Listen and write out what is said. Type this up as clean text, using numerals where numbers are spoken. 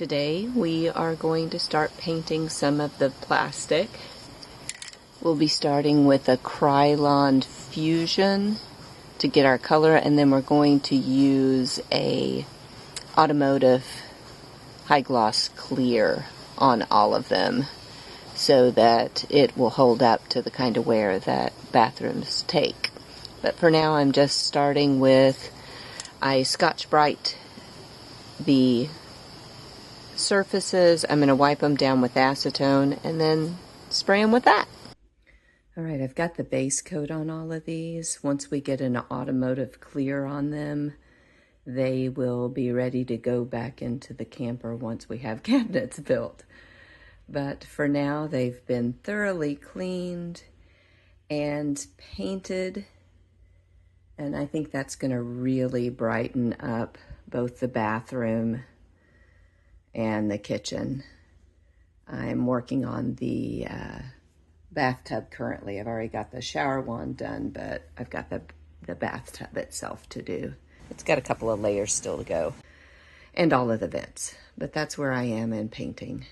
Today we are going to start painting some of the plastic. We'll be starting with a Krylon Fusion to get our color, and then we're going to use a automotive high gloss clear on all of them so that it will hold up to the kind of wear that bathrooms take. But for now I'm just starting with, I Scotch-Brite the surfaces. I'm going to wipe them down with acetone and then spray them with that. Alright, I've got the base coat on all of these. Once we get an automotive clear on them, they will be ready to go back into the camper once we have cabinets built. But for now, they've been thoroughly cleaned and painted, and I think that's going to really brighten up both the bathroom and the kitchen. I'm working on the bathtub currently. I've already got the shower wand done, but I've got the bathtub itself to do. It's got a couple of layers still to go, and all of the vents, but that's where I am in painting.